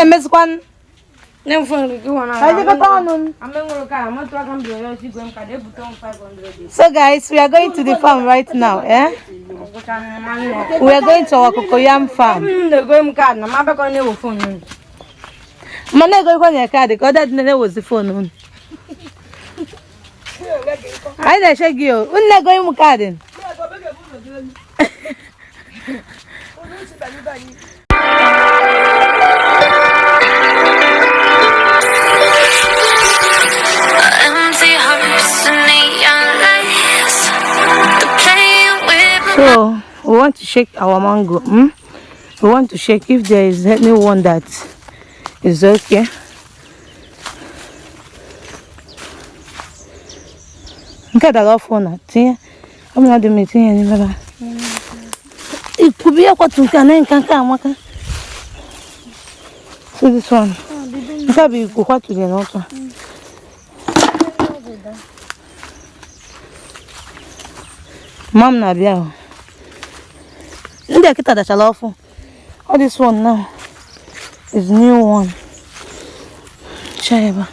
a miss one. No phone go on. I got on. So guys, we are going to the farm right now, eh? We are going to our cocoyam farm. The game card, no matter on your phone. Money go on your card, because that was the phone. I don't shake you. We're not going to garden. So we want to shake our mango. We want to shake if there is anyone that is okay. Look at the phone. I'm not doing anything anymore. It could be a cotton can come. So this one. Maybe go what to the other. Mom na bia. Nde kita da chalofu. All this one now is new one. Chaiba.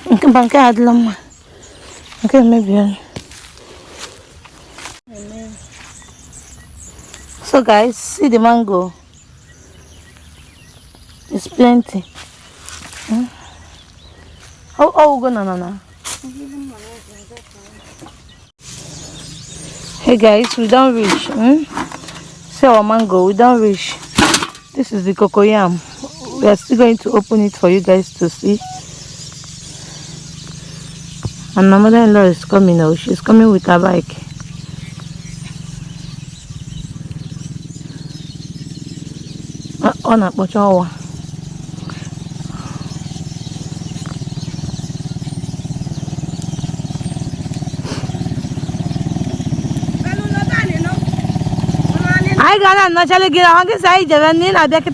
Nke banka adlama. Okay, maybe. So guys, see the mango. It's plenty. Oh, go no. Hey guys, we don't reach. See our mango, we don't reach. This is the cocoyam. We are still going to open it for you guys to see. And my mother-in-law is coming now. She's coming with her bike. On a pochawa. I got a naturally get on this side, and then I take it.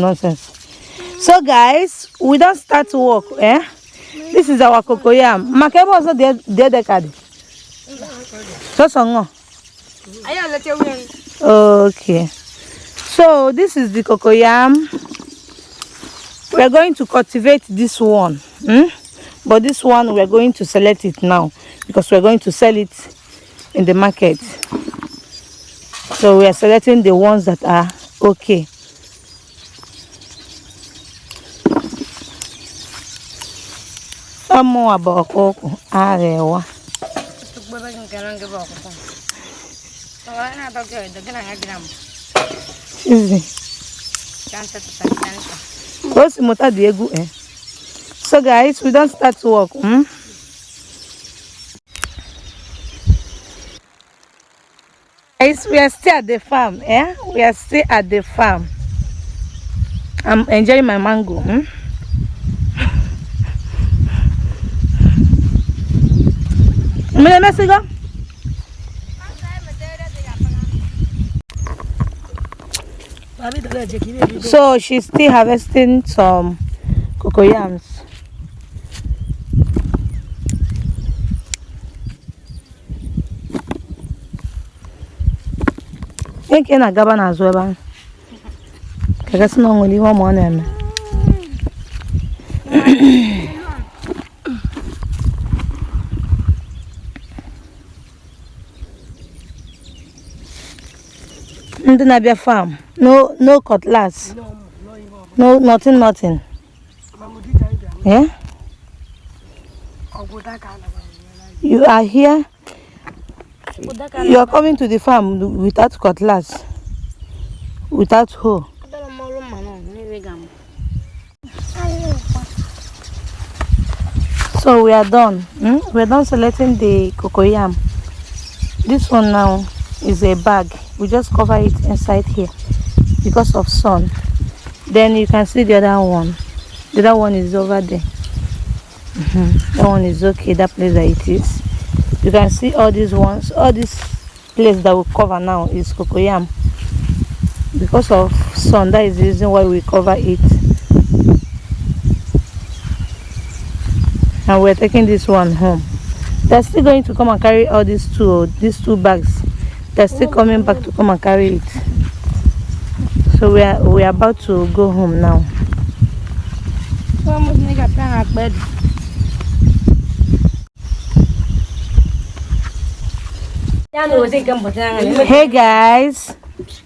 Nonsense. So guys, we don't start to work, eh? This is our cocoyam. Makebo also the card. So song. Okay. So this is the cocoyam. We are going to cultivate this one. But this one we are going to select it now because we are going to sell it in the market. So we are selecting the ones that are okay. Some more about cocoa. So guys, we don't start to work. Guys, we are still at the farm. We are still at the farm. I'm enjoying my mango. So she's still harvesting some cocoyams. I can't go as well. Because no only one morning. Ndinabia farm. No cutlass. No, nothing. Yeah? You are here. You are coming to the farm without cutlass, without hoe. So we are done. We are done selecting the cocoyam. This one now is a bag. We just cover it inside here because of sun. Then you can see the other one. The other one is over there. That one is okay. That place that it is. You can see all these ones. All this place that we cover now is cocoyam. Because of sun, that is the reason why we cover it. and we're taking this one home. They're still going to come and carry all these two bags. They're still coming back to come and carry it. So we are about to go home now. Hey guys,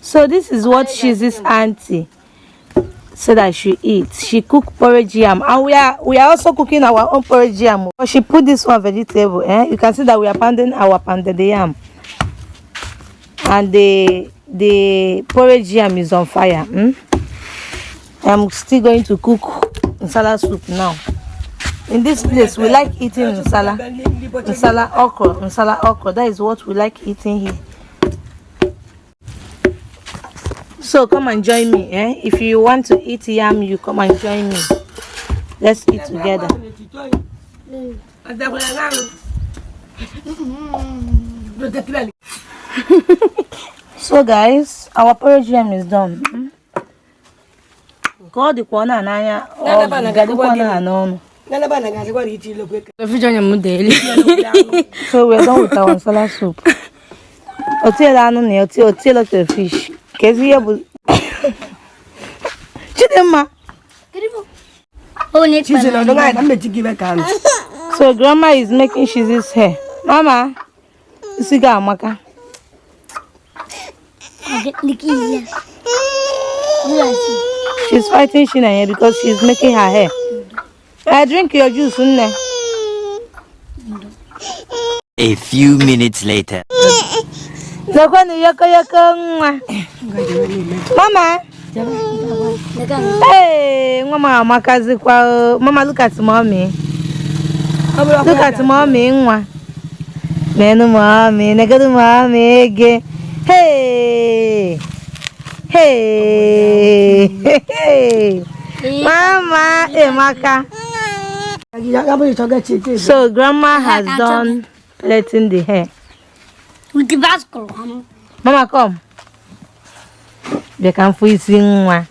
so this is what Shizzy's auntie said I should eat. She cooked porridge yam, and we are also cooking our own porridge yam. But she put this one vegetable. You can see that we are pounding our pounded yam, and the porridge yam is on fire. I'm still going to cook nsala soup now. In this place, we like eating nsala okra. That is what we like eating here. So come and join me. If you want to eat yam, you come and join me. Let's eat together. So guys, our porridge yam is done. God, the corner and I so we're done with our nsala soup. Look at the fish. Chidema. So grandma is making Shizzy's hair. Mama, Isiga Amaka. She's fighting Shina here because she's making her hair. I drink your juice, A few minutes later. Mama. Hey, Mama, Mama, look at mommy. Look at mommy. Nenu mommy, negadu mommy again. Hey. Hey. Hey. Mama, Emaka. So grandma has done letting the hair. With the basket. Mama, come. They can sing one.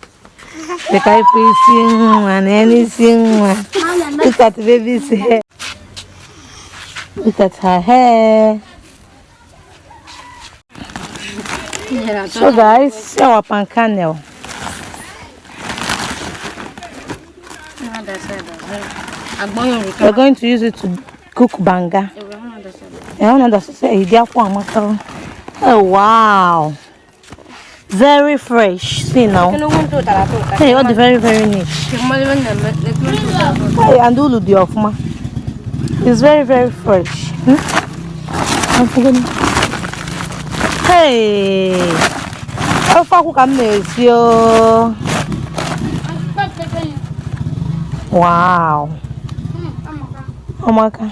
They can sing one. Anything one. Look at the baby's hair. Look at her hair. So guys, see our pan kernel. We're going to use it to cook banga. Oh wow, very fresh. See now. Hey, all the very neat. Hey, and all the ofma. It's very fresh. I'm forgetting. Hey, how far cook am yo? Wow. Omaka.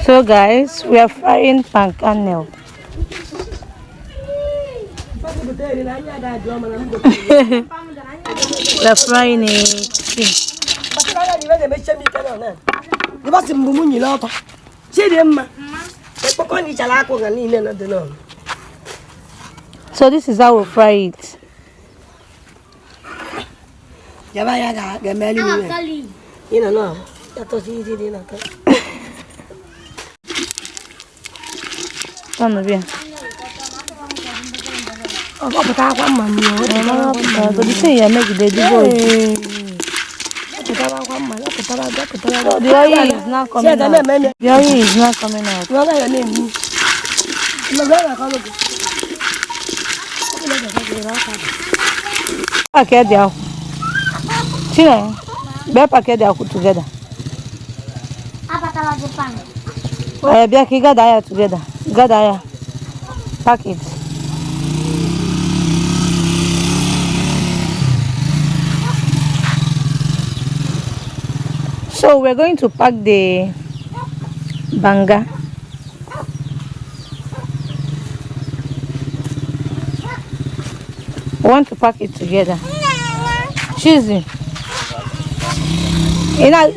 So guys, we are frying pan kernel. We are frying it. So this is how we fry it. The oil is not coming out. The oil is not coming out. Packet there. Chile, be packet there together. Be gather together. Gather. Pack it. So we're going to pack the banga. We want to pack it together. Cheesy.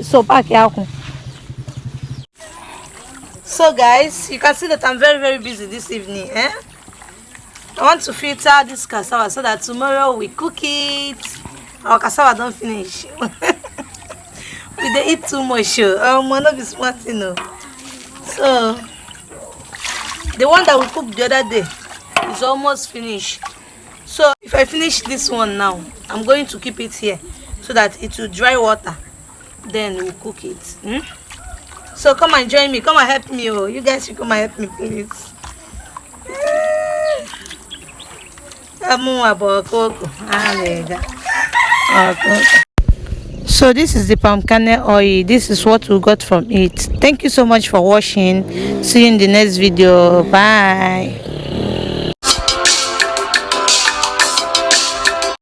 So pack it. So guys, you can see that I'm very busy this evening. I want to filter this cassava so that tomorrow we cook it. Our cassava don't finish. We dey eat too much. Man, not be smart, you know. So the one that we cooked the other day is almost finished. So if I finish this one now, I'm going to keep it here so that it will dry water. Then we'll cook it. So come and join me. Come and help me. Oh, you guys should come and help me, please. So this is the palm kernel oil. This is what we got from it. Thank you so much for watching. See you in the next video. Bye.